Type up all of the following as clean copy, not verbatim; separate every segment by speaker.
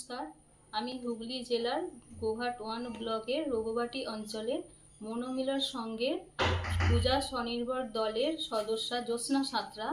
Speaker 1: নমস্কার, আমি হুগলি জেলার গোঘাট 1 ব্লকের রঘুবাটি অঞ্চলের মনোমিলার সঙ্গে পূজা স্বনির্ভর দলের সদস্যা জ্যোৎস্না সাঁতরা।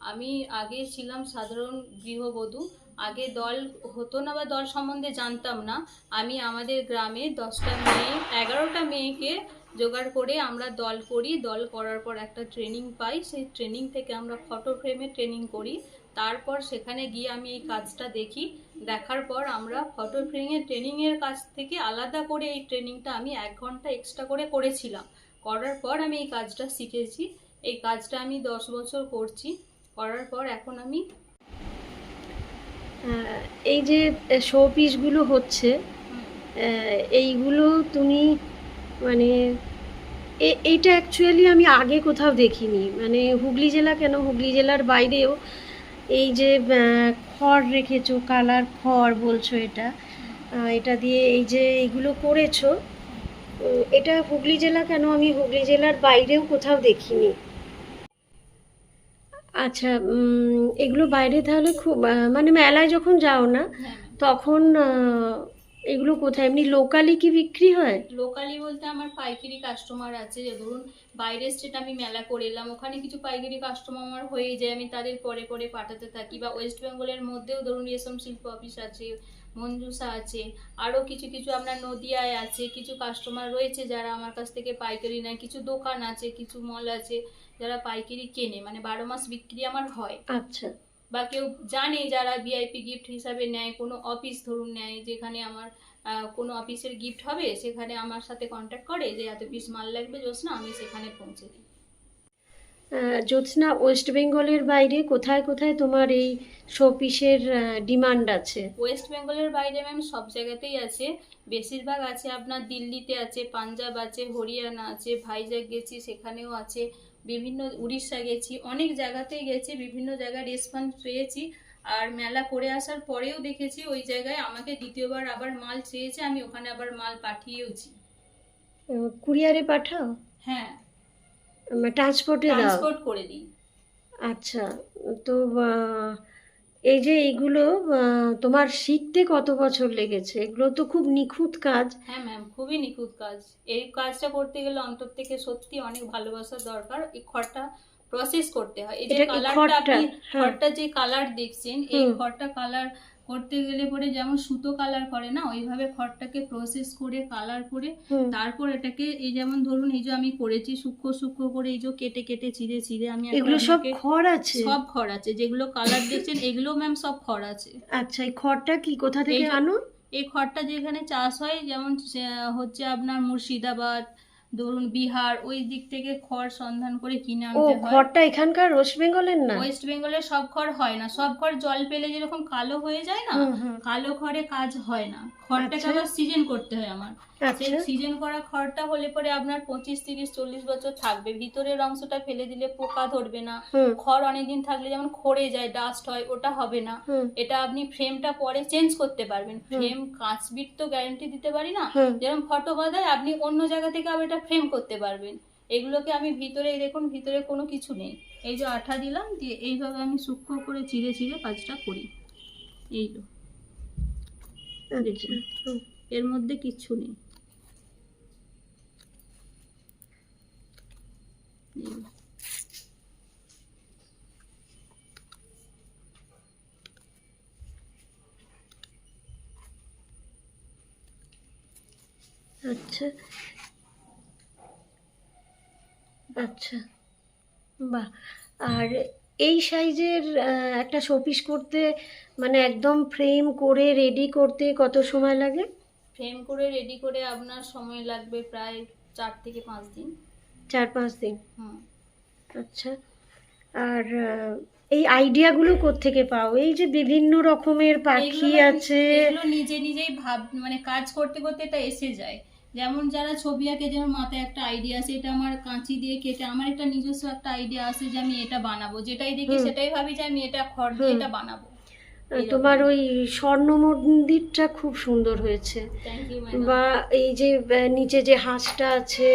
Speaker 1: আমি আগে ছিলাম সাধারণ গৃহবধূ। আগে দল হতো না বা দল সম্বন্ধে জানতাম না। আমি আমাদের গ্রামে 10টা মেয়ে 11টা মেয়েকে জোগাড় করে আমরা দল করি। দল করার পর একটা ট্রেনিং পাই। সেই ট্রেনিং থেকে আমরা ফটো ফ্রেমে ট্রেনিং করি। তারপর সেখানে গিয়ে আমি এই কাজটা দেখি। দেখার পর আমরা ফটো ফ্রেমের ট্রেনিংয়ের কাজ থেকে আলাদা করে এই ট্রেনিংটা আমি 1 ঘন্টা এক্সট্রা করে করেছিলাম। করার পর আমি এই কাজটা শিখেছি। এই কাজটা আমি 10 বছর করছি। করার পর এখন আমি
Speaker 2: এই যে শো পিসগুলো হচ্ছে, এইগুলো তুমি মানে এইটা অ্যাকচুয়ালি আমি আগে কোথাও দেখিনি। মানে হুগলি জেলা কেন, হুগলি জেলার বাইরেও এই যে খড় রেখেছো, কালার খড় বলছো, এটা দিয়ে এই যে এইগুলো করেছো, এটা হুগলি জেলা কেন, আমি হুগলি জেলার বাইরেও কোথাও দেখিনি। আচ্ছা, এগুলো বাইরে তাহলে খুব মানে মেলায় যখন যাও না তখন এগুলো কোথায়, এমনি লোকালি কি বিক্রি হয়?
Speaker 1: লোকালি বলতে আমার পাইকারি কাস্টমার আছে। যে ধরুন বাইরের স্টেট আমি মেলা করে এলাম, ওখানে কিছু পাইকারি কাস্টমার আমার হয়ে যায়, আমি তাদের পরে পরে পাঠাতে থাকি। বা ওয়েস্ট বেঙ্গলের মধ্যেও ধরুন রেশম শিল্প অফিস আছে, মঞ্জুসা আছে, আরও কিছু কিছু আপনার নদিয়ায় আছে কিছু কাস্টমার রয়েছে যারা আমার কাছ থেকে পাইকারি নেয়। কিছু দোকান আছে, কিছু মল আছে যারা পাইকারি কেনে, মানে 12 মাস বিক্রি আমার হয়।
Speaker 2: আচ্ছা।
Speaker 1: বা কেউ জানে যারা ভিআইপি গিফট হিসাবে নেয়, কোনো অফিস ধরুন নেয়, যেখানে আমার কোনো অফিসের গিফট হবে, সেখানে আমার সাথে কন্ট্যাক্ট করে যে এত পিস মাল লাগবে জ্যোৎস্না, আমি সেখানে পৌঁছে দিই।
Speaker 2: জ্যোৎস্না, ওয়েস্ট বেঙ্গলের বাইরে কোথায় কোথায় তোমার এই শো পিসের ডিমান্ড আছে?
Speaker 1: ওয়েস্ট বেঙ্গলের বাইরে ম্যাম সব জায়গাতেই আছে। বেশিরভাগ আছে আপনার দিল্লিতে আছে, পাঞ্জাব আছে, হরিয়ানা আছে, ভাইজ্যাগ গেছি সেখানেও আছে, বিভিন্ন উড়িষ্যা গেছি, অনেক জায়গাতেই গেছি, বিভিন্ন জায়গায় রেসপন্স পেয়েছি। আর মেলা করে আসার পরেও দেখেছি ওই জায়গায় আমাকে দ্বিতীয়বার আবার মাল চেয়েছে, আমি ওখানে আবার মাল পাঠিয়েওছি।
Speaker 2: কুরিয়ারে পাঠাও?
Speaker 1: হ্যাঁ,
Speaker 2: ট্রান্সপোর্ট
Speaker 1: করে দিই।
Speaker 2: আচ্ছা। তো এই যে এইগুলো তোমার শিখতে কত বছর লেগেছে? এগুলো তো খুব নিখুঁত কাজ।
Speaker 1: হ্যাঁ ম্যাম, খুবই নিখুঁত কাজ। এই কাজটা করতে গেলে অন্তর থেকে সত্যি অনেক ভালোবাসার দরকার। এই খড়টা প্রসেস করতে হয়। এই যে কালারটা আপনি খড়টা যে কালার দেখছেন, এই খড়টা কালার করতে গেলে পরে যেমন সুতো কালার করে না, ওইভাবে খড়টাকে প্রসেস করে কালার করে তারপর এটাকে এই যেমন ধরুন এই যে আমি করেছি সূক্ষ্ম সূক্ষ্ম করে, এই যে কেটে কেটে চিড়ে চিড়ে আমি
Speaker 2: এগুলো সব খড় আছে?
Speaker 1: সব খড় আছে, যেগুলো কালার দেখছেন এগুলো ম্যাম সব খড় আছে।
Speaker 2: আচ্ছা, এই খড়টা কি কোথা থেকে আনো?
Speaker 1: এই খড়টা যেখানে চাষ হয়, যেমন হচ্ছে আপনার মুর্শিদাবাদ, ধরুন বিহার, ওই দিক থেকে খড় সন্ধান করে কিনে আনতে হয়।
Speaker 2: খড়টা এখানকার ওয়েস্ট বেঙ্গলের না?
Speaker 1: ওয়েস্ট বেঙ্গলের সব খড় হয় না। সব খড় জল পেলে যেরকম কালো হয়ে যায় না, কালো খড়ে কাজ হয় না। খড়টাকে আবার সিজন করতে হয় আমার। সেই সিজন করা খড়টা হলে পরে আপনার 25, 30, 40 বছর থাকবে। ভিতরের অংশটা ফেলে দিলে পোকা ধরবে না। খড় অনেকদিন থাকলে যেমন খড়ে যায়, ডাস্ট হয়, ওটা হবে না। এটা আপনি ফ্রেমটা পরে চেঞ্জ করতে পারবেন। ফ্রেম কাঁচবিট তো গ্যারান্টি দিতে পারি না, যেরকম ফটো বাঁধায় আপনি অন্য জায়গা থেকে আবার এটা ফ্রেম করতে পারবেন। এগুলোকে আমি ভিতরে দেখুন, ভিতরে কোনো কিছু নেই, এই যে আঠা দিলাম দিয়ে এইভাবে আমি সূক্ষ্ম করে চিড়ে চিড়ে কাজটা করি। এই তো দেখুন, এর মধ্যে কিচ্ছু নেই।
Speaker 2: আচ্ছা আচ্ছা, বাহ। আর এই সাইজের একটা শোপিস করতে, মানে একদম ফ্রেম করে রেডি করতে কত সময় লাগে?
Speaker 1: ফ্রেম করে রেডি করে আপনার সময় লাগবে প্রায় 4 থেকে 5 দিন।
Speaker 2: 4-5 দিন? আচ্ছা। আর এই আইডিয়াগুলো কোত্থেকে পাও? এই যে বিভিন্ন রকমের পাখি আছে,
Speaker 1: এগুলো নিজে নিজেই মানে কাজ করতে করতে এটা এসে যায়। যেমন যারা ছবি আঁকে, যেমন মাথায় একটা আইডিয়া আছে, এটা আমার কাঁচি দিয়ে কেটে আমার একটা নিজস্ব একটা আইডিয়া আছে যে আমি এটা বানাবো, যেটাই দেখি সেটাই ভাবি যে আমি এটা খড় দিয়ে এটা বানাবো।
Speaker 2: তোমার ওই স্বর্ণ মন্দিরটা খুব সুন্দর হয়েছে। বা এই যে নিচে যে হাঁসটা আছে,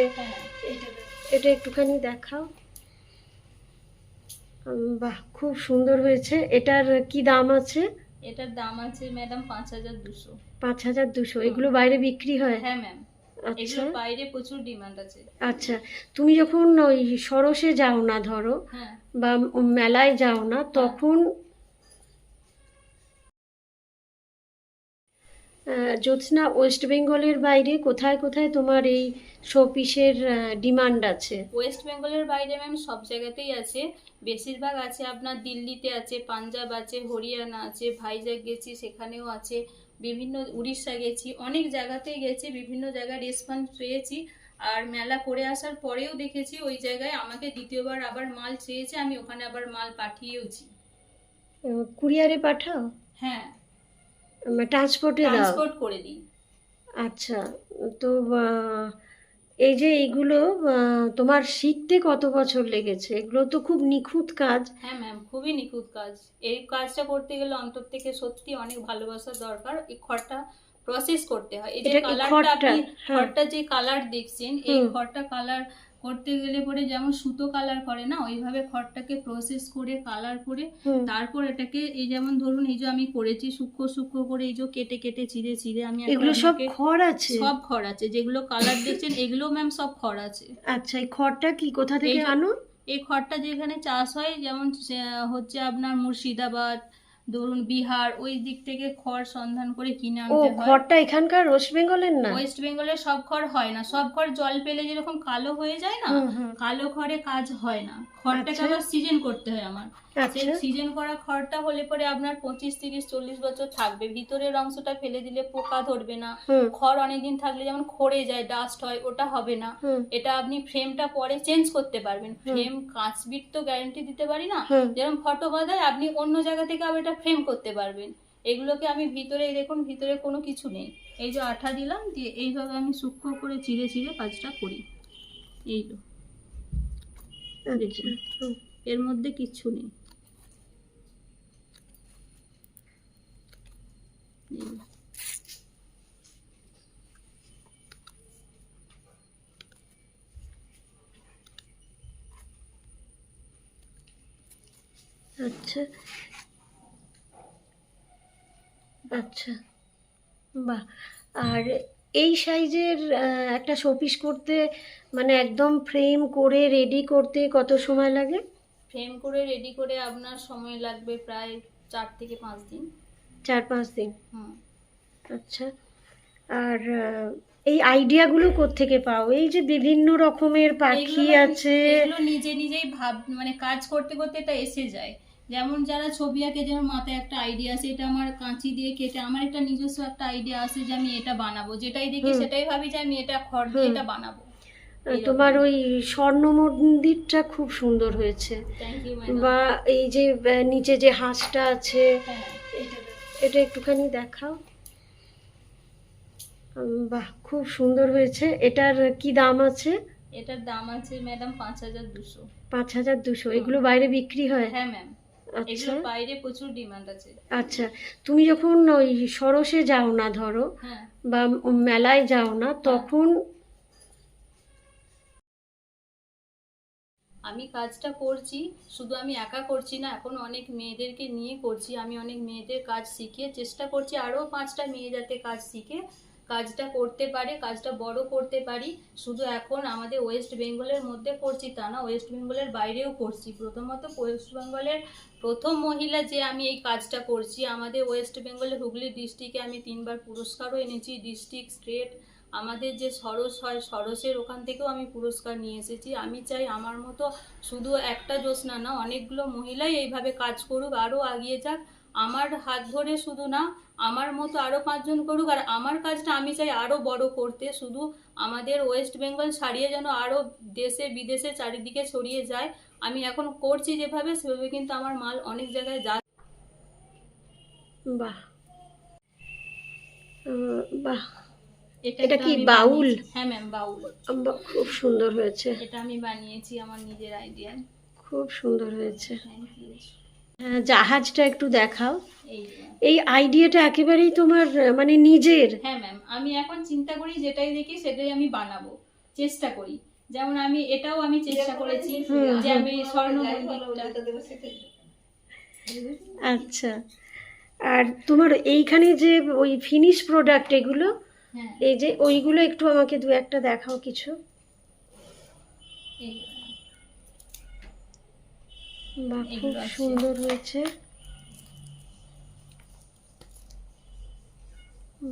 Speaker 2: এটা একটুখানি দেখাও। বাহ, খুব সুন্দর হয়েছে। এটার কি দাম আছে?
Speaker 1: এটার দাম আছে ম্যাডাম 5200।
Speaker 2: 5200? এগুলো বাইরে বিক্রি হয়?
Speaker 1: হ্যাঁ ম্যাম,
Speaker 2: আচ্ছা
Speaker 1: এগুলো বাইরে প্রচুর ডিমান্ড আছে।
Speaker 2: আচ্ছা, তুমি যখন ওই সরসে যাও না ধরো,
Speaker 1: হ্যাঁ
Speaker 2: বা মেলায় যাও না, তখন জ্যোৎস্না, ওয়েস্ট বেঙ্গলের বাইরে কোথায় কোথায় তোমার এই শোপিসের ডিমান্ড আছে?
Speaker 1: ওয়েস্ট বেঙ্গলের বাইরে ম্যাম সব জায়গাতেই আছে। বেশিরভাগ আছে আপনার দিল্লিতে আছে, পাঞ্জাব আছে, হরিয়ানা আছে, ভাইজ্যাগ গেছি সেখানেও আছে, বিভিন্ন উড়িষ্যা গেছি, অনেক জায়গাতেই গেছি, বিভিন্ন জায়গায় রেসপন্স পেয়েছি। আর মেলা করে আসার পরেও দেখেছি ওই জায়গায় আমাকে দ্বিতীয়বার আবার মাল চেয়েছে, আমি ওখানে আবার মাল পাঠিয়েওছি।
Speaker 2: কুরিয়ারে পাঠাও?
Speaker 1: হ্যাঁ,
Speaker 2: ট্রান্সপোর্টে দাও?
Speaker 1: ট্রান্সপোর্ট করে দিই।
Speaker 2: আচ্ছা, তো এই যে এইগুলো তোমার শিখতে কত বছর লেগেছে? এগুলো তো খুব নিখুঁত কাজ।
Speaker 1: হ্যাঁ ম্যাম, খুবই নিখুঁত কাজ। এই কাজটা করতে গেলে অন্তর থেকে সত্যি অনেক ভালোবাসা দরকার। এই খড়টা প্রসেস করতে হয়। এই যে
Speaker 2: এটা কি
Speaker 1: কালারটা
Speaker 2: খড়টা?
Speaker 1: আপনি
Speaker 2: হ্যাঁ।
Speaker 1: খড়টা যে কালার দেখছেন, এই
Speaker 2: হুম।
Speaker 1: খড়টা কালার করতে গেলে পরে যেমন সুতো কালার করে না, ওইভাবে খড়টাকে প্রসেস করে কালার করে
Speaker 2: হুম।
Speaker 1: তারপর এটাকে এই যেমন ধরুন এই যে আমি করেছি সূক্ষ্ম সূক্ষ্ম করে, এই যে কেটে কেটে চিড়ে চিড়ে আমি এখন
Speaker 2: এগুলো সব
Speaker 1: আপনাকে-
Speaker 2: খড় আছে?
Speaker 1: সব খড় আছে, যেগুলো কালার দেখছেন এগুলো ম্যাম সব খড় আছে।
Speaker 2: আচ্ছা, এই খড়টা কি কোথা থেকে
Speaker 1: এই যে-
Speaker 2: আনো?
Speaker 1: এই খড়টা যেখানে চাষ হয়, যেমন হচ্ছে আপনার মুর্শিদাবাদ, ধরুন বিহার, ওই দিক থেকে খড় সন্ধান করে কিনে
Speaker 2: ও,
Speaker 1: আনতে হয়।
Speaker 2: খড়টা এখানকার ওয়েস্ট বেঙ্গলের না?
Speaker 1: ওয়েস্ট বেঙ্গলের সব খড় হয় না, সব খড় জল পেলে যেরকম কালো হয়ে যায় না,
Speaker 2: হুম হুম।
Speaker 1: কালো খড়ে কাজ হয় না। খড়টাকে
Speaker 2: আচ্ছা।
Speaker 1: আবার সিজন করতে হয় আমার। সেই
Speaker 2: আচ্ছা।
Speaker 1: সিজন করা খড়টা হলে পরে আপনার 25, 30, 40 বছর থাকবে। ভিতরের অংশটা ফেলে দিলে পোকা ধরবে না।
Speaker 2: হুম
Speaker 1: খড় অনেকদিন থাকলে যেমন খড়ে যায়, ডাস্ট হয়, ওটা হবে না।
Speaker 2: হুম
Speaker 1: এটা আপনি ফ্রেমটা পরে চেঞ্জ করতে পারবেন। ফ্রেম কাঁচবিট তো গ্যারান্টি দিতে পারি না,
Speaker 2: হুম।
Speaker 1: যেরকম ফটো বাঁধায় আপনি অন্য জায়গা থেকে আবার এটা ফ্রেম করতে পারবেন। এগুলোকে আমি ভিতরে দেখুন, ভিতরে কোনো কিছু নেই, এই যে আঠা দিলাম দিয়ে এইভাবে আমি সূক্ষ্ম করে চিড়ে চিড়ে কাজটা করি। এই তো
Speaker 2: আচ্ছা।
Speaker 1: দেখুন,
Speaker 2: হুম।
Speaker 1: এর মধ্যে কিচ্ছু নেই। এই যে।
Speaker 2: আচ্ছা আচ্ছা, বাহ। আর এই সাইজের একটা শোপিস করতে, মানে একদম ফ্রেম করে রেডি করতে কত সময় লাগে?
Speaker 1: ফ্রেম করে রেডি করে আপনার সময় লাগবে প্রায় 4 থেকে 5 দিন।
Speaker 2: 4-5 দিন?
Speaker 1: হুম।
Speaker 2: আচ্ছা। আর এই আইডিয়াগুলো কোত্থেকে পাও? এই যে বিভিন্ন রকমের পাখি আছে।
Speaker 1: এগুলো নিজে নিজেই মানে কাজ করতে করতে এটা এসে যায়। যেমন যারা ছবি আঁকে, যেমন মাথায় একটা আইডিয়া আছে, এটা আমার কাঁচি দিয়ে কেটে আমার একটা নিজস্ব একটা আইডিয়া আছে যে আমি এটা বানাবো, যেটাই দেখি সেটাই ভাবি যে আমি এটা খড় দিয়ে এটা বানাবো।
Speaker 2: তোমার ওই স্বর্ণ মন্দিরটা খুব সুন্দর হয়েছে।
Speaker 1: Thank you madam.
Speaker 2: বা এই যে নিচে যে হাঁসটা আছে,
Speaker 1: হ্যাঁ,
Speaker 2: এটা একটুখানি দেখাও। বাহ, খুব সুন্দর হয়েছে। এটার কি দাম আছে?
Speaker 1: এটার দাম আছে ম্যাডাম 5200।
Speaker 2: 5200? এগুলো বাইরে বিক্রি হয়?
Speaker 1: হ্যাঁ ম্যাম,
Speaker 2: আচ্ছা
Speaker 1: এগুলো বাইরে প্রচুর ডিমান্ড আছে।
Speaker 2: আচ্ছা, তুমি যখন ওই সরসে যাও না ধরো,
Speaker 1: হ্যাঁ
Speaker 2: বা মেলায় যাও না, তখন
Speaker 1: আমি কাজটা করছি, শুধু আমি একা করছি না, এখন অনেক মেয়েদেরকে নিয়ে করছি। আমি অনেক মেয়েদের কাজ শিখিয়ে চেষ্টা করছি আরও 5টা মেয়ে যাতে কাজ শিখে কাজটা করতে পারে, কাজটা বড় করতে পারি। শুধু এখন আমাদের ওয়েস্ট বেঙ্গলের মধ্যে করছি তা না, ওয়েস্ট বেঙ্গলের বাইরেও করছি। প্রথমত ওয়েস্ট বেঙ্গলের প্রথম মহিলা যে আমি এই কাজটা করছি। আমাদের ওয়েস্ট বেঙ্গলের হুগলি ডিস্ট্রিক্টে আমি 3বার পুরস্কারও এনেছি, ডিস্ট্রিক্ট, স্টেট। আমাদের যে সরস হয়, সরসের ওখান থেকেও আমি পুরস্কার নিয়ে এসেছি। আমি চাই আমার মতো শুধু একটা জ্যোৎস্না না, অনেকগুলো মহিলাই এইভাবে কাজ করুক, আরও এগিয়ে যাক। আমার হাত ধরে শুধু না, আমার মতো আরও 5 জন করুক। আর আমার কাজটা আমি চাই আরও বড় করতে, শুধু আমাদের ওয়েস্ট বেঙ্গল ছাড়িয়ে যেন আরও দেশে বিদেশে চারিদিকে ছড়িয়ে যায়। আমি এখন করছি যেভাবে, সেভাবে কিন্তু আমার মাল অনেক জায়গায় যায়।
Speaker 2: বাহ। বাহ,
Speaker 1: এটা
Speaker 2: এটা কি
Speaker 1: আমি
Speaker 2: বাউল?
Speaker 1: বানিয়েছি। হ্যাঁ ম্যাম, বাউল।
Speaker 2: বাহ, খুব সুন্দর হয়েছে।
Speaker 1: এটা আমি বানিয়েছি আমার নিজের আইডিয়ায়।
Speaker 2: খুব সুন্দর হয়েছে।
Speaker 1: Thank you.
Speaker 2: জাহাজটা একটু দেখাও।
Speaker 1: এই যে।
Speaker 2: এই আইডিয়াটা একেবারেই তোমার, মানে নিজের?
Speaker 1: হ্যাঁ ম্যাম, আমি এখন চিন্তা করি যেটাই দেখি সেটাই আমি বানাবো, চেষ্টা করি। যেমন আমি এটাও আমি চেষ্টা করেছি যে আমি স্বর্ণ মন্দিরটা।
Speaker 2: আচ্ছা, আর তোমার এইখানে যে ওই ফিনিশ প্রোডাক্ট এগুলো,
Speaker 1: হ্যাঁ
Speaker 2: এই যে ওইগুলো একটু আমাকে দু একটা দেখাও কিছু।
Speaker 1: এই-
Speaker 2: বাহ, খুব
Speaker 1: এগুলো আছে।
Speaker 2: সুন্দর হয়েছে।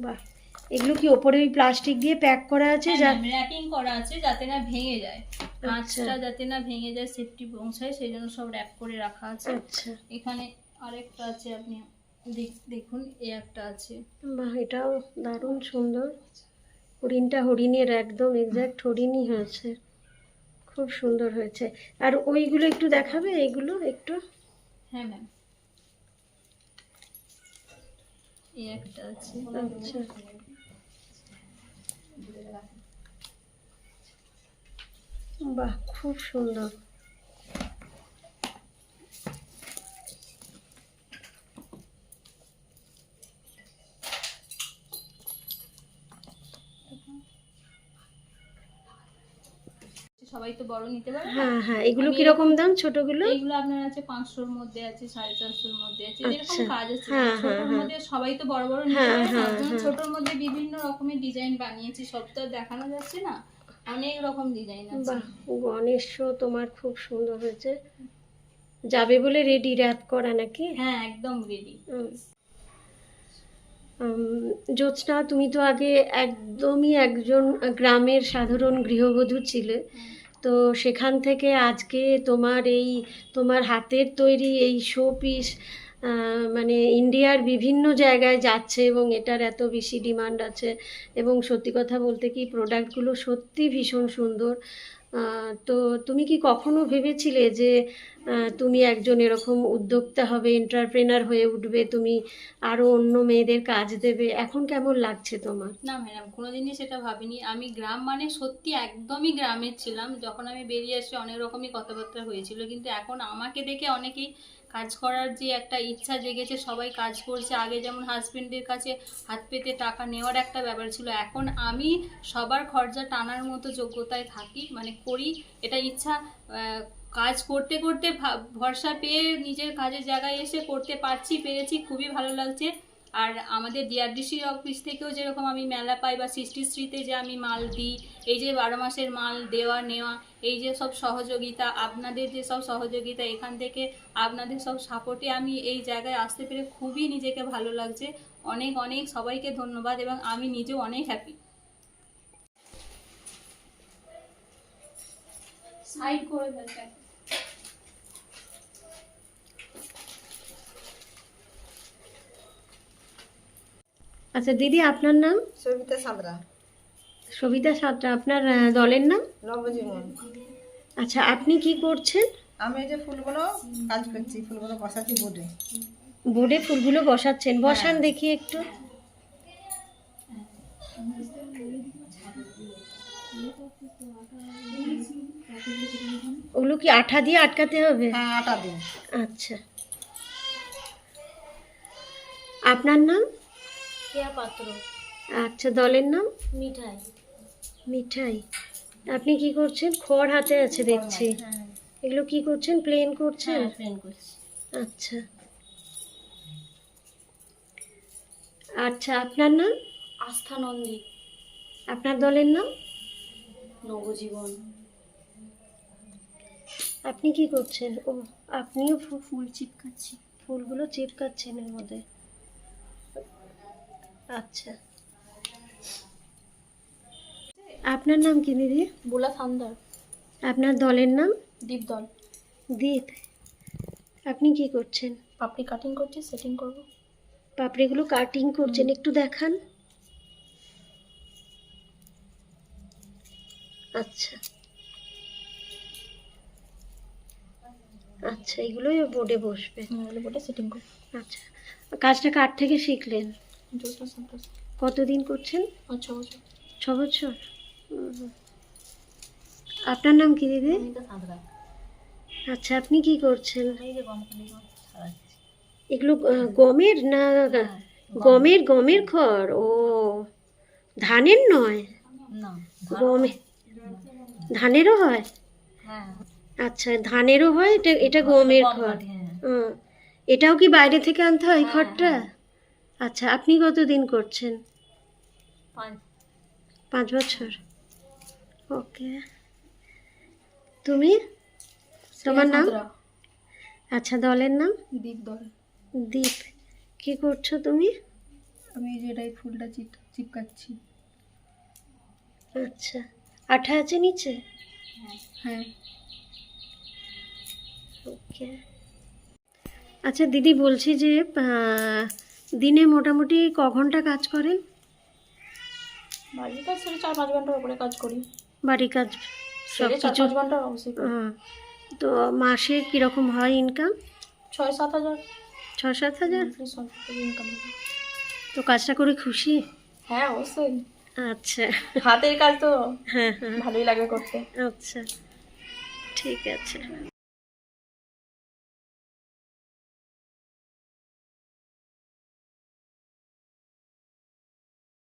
Speaker 2: বাহ, এগুলো কি ওপরে ওই প্লাস্টিক দিয়ে প্যাক করা আছে যা?
Speaker 1: র্যাপিং করা আছে যাতে না ভেঙে যায়,
Speaker 2: আচ্ছা।
Speaker 1: কাঁচটা যাতে না ভেঙে যায়, সেফটি পৌঁছায়, সেই জন্য সব র্যাপ করে রাখা আছে।
Speaker 2: আচ্ছা,
Speaker 1: এখানে আরেকটা আছে, আপনি দেখুন, এই একটা আছে।
Speaker 2: বাহ, এটাও দারুণ সুন্দর। হরিণটা হরিণের একদম এক্সাক্ট হরিণই হয়েছে, খুব সুন্দর হয়েছে। আর ওইগুলো একটু দেখাবে, এইগুলো একটু।
Speaker 1: হ্যাঁ ম্যাম, এই একটা আছে।
Speaker 2: আচ্ছা, বাহ, খুব সুন্দর।
Speaker 1: সবাই তো বড় নিতে পারে না।
Speaker 2: হ্যাঁ হ্যাঁ, এগুলো
Speaker 1: আমি
Speaker 2: কিরকম দাম ছোটগুলো?
Speaker 1: এইগুলো আপনার আছে 500-র মধ্যে আছে, 450-র মধ্যে আছে, যেরকম
Speaker 2: আচ্ছা।
Speaker 1: কাজ আছে।
Speaker 2: হ্যাঁ,
Speaker 1: ছোটর
Speaker 2: হ্যাঁ,
Speaker 1: মধ্যে সবাই তো বড় বড় নিতে
Speaker 2: হ্যাঁ,
Speaker 1: পারে না,
Speaker 2: হ্যাঁ,
Speaker 1: যেমন
Speaker 2: হ্যাঁ।
Speaker 1: ছোটর মধ্যে বিভিন্ন রকমের ডিজাইন বানিয়েছি, সব তো আর দেখানো যাচ্ছে না, অনেক রকম ডিজাইন আছে।
Speaker 2: বাহ, গণেশও তোমার খুব সুন্দর হয়েছে। যাবে বলে রেডি র্যাপ করা নাকি?
Speaker 1: হ্যাঁ একদম রেডি।
Speaker 2: জ্যোৎস্না, তুমি তো আগে একদমই একজন গ্রামের সাধারণ গৃহবধূ ছিলে, তো সেখান থেকে আজকে তোমার হাতের তৈরি এই শো পিস মানে ইন্ডিয়ার বিভিন্ন জায়গায় যাচ্ছে এবং এটার এত বেশি ডিমান্ড আছে। এবং সত্যি কথা বলতে কি, প্রোডাক্টগুলো সত্যি ভীষণ সুন্দর। তো তুমি কি কখনো ভেবেছিলে যে তুমি একজন এরকম উদ্যোক্তা হবে, এন্টারপ্রেনার হয়ে উঠবে, তুমি আরো অন্য মেয়েদের কাজ দেবে? এখন কেমন লাগছে তোমার?
Speaker 1: না ম্যাডাম, কোনোদিনই সেটা ভাবিনি। আমি গ্রাম মানে সত্যি একদমই গ্রামের ছিলাম। যখন আমি বেরিয়ে আসি অনেক রকমই কথাবার্তা হয়েছিল, কিন্তু এখন আমাকে দেখে অনেকেই কাজ করার যে একটা ইচ্ছা জেগেছে, সবাই কাজ করছে। আগে যেমন হাজবেন্ডের কাছে হাত পেতে টাকা নেওয়ার একটা ব্যাপার ছিল, এখন আমি সবার খরচা টানার মতো যোগ্যতায় থাকি, মানে করি, এটা ইচ্ছা। কাজ করতে করতে ভরসা পেয়ে নিজের কাজের জায়গায় এসে করতে পেরেছি, খুবই ভালো লাগছে। আর আমাদের ডিআরডিসি অফিস থেকেও যেরকম আমি মেলা পাই বা সৃষ্টিশ্রীতে যে আমি মাল দিই, এই যে 12 মাসের মাল দেওয়া নেওয়া, এই যে সব সহযোগিতা, আপনাদের যে সব সহযোগিতা, এখান থেকে আপনাদের সব সাপোর্টে আমি এই জায়গায় আসতে পেরে খুবই নিজেকে ভালো লাগছে। অনেক অনেক সবাইকে ধন্যবাদ, এবং আমি নিজেও অনেক হ্যাপি। সাইড করে দেন।
Speaker 2: আচ্ছা দিদি, আপনার নাম?
Speaker 3: সবিতা সাঁতরা,
Speaker 2: সবিতা সাঁতরা। আপনার দলের নাম?
Speaker 3: নবজীবন।
Speaker 2: আচ্ছা, আপনি কি করছেন?
Speaker 3: আমি এই যে ফুলগুলো কাজ করছি, ফুলগুলো বসাচ্ছি বোর্ডে।
Speaker 2: বোর্ডে ফুলগুলো বসাচ্ছেন? বসান দেখি একটু। ওগুলো কি আঠা দিয়ে আটকাতে হবে?
Speaker 3: হ্যাঁ, আটা দিন।
Speaker 2: আচ্ছা, আপনার নাম?
Speaker 1: কেয়া পাত্র।
Speaker 2: আচ্ছা, দলের নাম?
Speaker 1: মিঠাই।
Speaker 2: মিঠাই। আপনি কি করছেন? খড় হাতে আছে দেখছি।
Speaker 1: হ্যাঁ
Speaker 2: এগুলো কি করছেন? প্লেন করছেন?
Speaker 1: প্লেন করছি।
Speaker 2: আচ্ছা আচ্ছা, আপনার নাম?
Speaker 1: আস্থা নন্দী।
Speaker 2: আপনার দলের নাম?
Speaker 1: নবজীবন।
Speaker 2: আপনি কি করছেন? ও, আপনিও
Speaker 1: ফুল চিপকাচ্ছি।
Speaker 2: ফুলগুলো চিপকাচ্ছেন এর মধ্যে। আচ্ছা, আপনার নাম কি দিদি?
Speaker 1: বুলা থান্দার।
Speaker 2: আপনার দলের নাম?
Speaker 1: দীপ দল।
Speaker 2: দীপ। আপনি কি করছেন?
Speaker 1: পাপড়ি কাটিং করছি, সেটিং করব।
Speaker 2: পাপড়িগুলো কাটিং করছেন, একটু দেখান। আচ্ছা আচ্ছা, এগুলোই বোর্ডে বসবে।
Speaker 1: বোর্ডে সেটিং করব।
Speaker 2: আচ্ছা, কাজটা কার থেকে শিখলেন?
Speaker 1: জোসনা সান্তাস।
Speaker 2: কতদিন করছেন?
Speaker 1: 6 বছর।
Speaker 2: 6 বছর। আপনার নাম কি দিদি?
Speaker 1: অমিতা সাঁতরা।
Speaker 2: আচ্ছা, আপনি কি করছেন?
Speaker 1: এই যে গমখালি ছাড়াচ্ছি।
Speaker 2: এগুলো গমের না? গমের খড়? ও, ধানের নয়?
Speaker 1: না,
Speaker 2: গমে ধানেরও হয়?
Speaker 1: হ্যাঁ
Speaker 2: আচ্ছা, ধানেরও হয়। এটা গমের খড়।
Speaker 1: হ্যাঁ।
Speaker 2: এটাও কি বাইরে থেকে আনতে হয় এই খড়টা? আচ্ছা, আপনি কতদিন করছেন? 5 বছর। ওকে। তুমি, তোমার নাম? আচ্ছা, দলের নাম?
Speaker 1: দীপ দল।
Speaker 2: দীপ। কি করছো তুমি?
Speaker 1: আমি যেটাই ফুলটা চিপকাচ্ছি।
Speaker 2: আচ্ছা, আঠা আছে নিচে?
Speaker 1: হ্যাঁ।
Speaker 2: ওকে। আচ্ছা দিদি, বলছি যে দিনে মোটামুটি ক ঘন্টা কাজ করেন?
Speaker 1: বাড়ির কাজ সেরে 4-5 ঘন্টার উপরে কাজ করি।
Speaker 2: বাড়ি কাজ সব
Speaker 1: সেরে
Speaker 2: কিছু?
Speaker 1: 4-5 ঘন্টা অবশ্যই করি।
Speaker 2: তো মাসে কীরকম হয় ইনকাম?
Speaker 1: 6-7 হাজার।
Speaker 2: 6-7 হাজার?
Speaker 1: ইনকাম।
Speaker 2: তো কাজটা করে খুশি?
Speaker 1: হ্যাঁ অবশ্যই,
Speaker 2: আচ্ছা।
Speaker 1: হাতের কাজ তো
Speaker 2: হ্যাঁ হ্যাঁ,
Speaker 1: ভালোই লাগে করতে।
Speaker 2: আচ্ছা, ঠিক আছে।